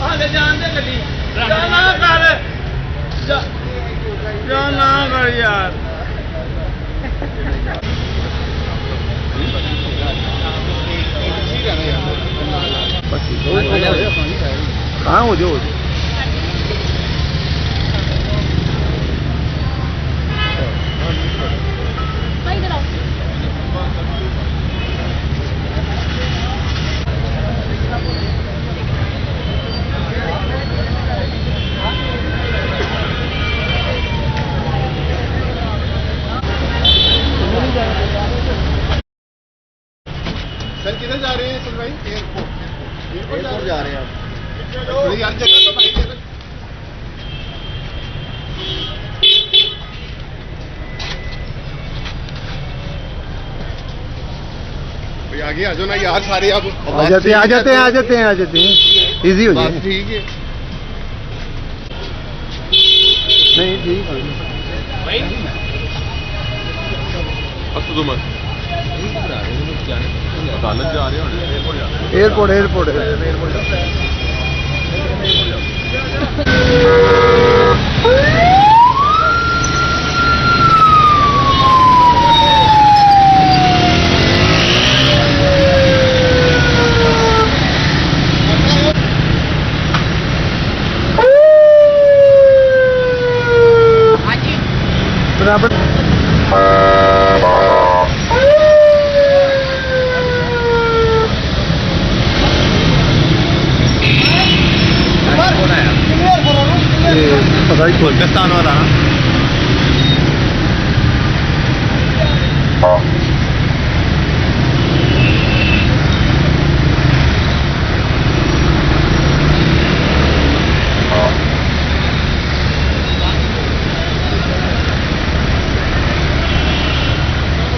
ਆਲੇ ਜਾਣ ਦੇ ਗੱਡੀ ਜਾ ਨਾ ਕਰ ਜਾ ਨਾ ਕਰ ਯਾਰ हाँ हो जाओ सर किधर जा रहे हैं सर भाई? एयरपोर्ट जा रहे हैं आप? थोड़ी यार जगह तो भाई जगह आगे आ जाओ ना यार सारे आप आ जाते हैं इजी हो बात जाए ठीक है नहीं ठीक है अदालत जा रहे हो एयरपोर्ट बराबर पता ही कोलकाता वाला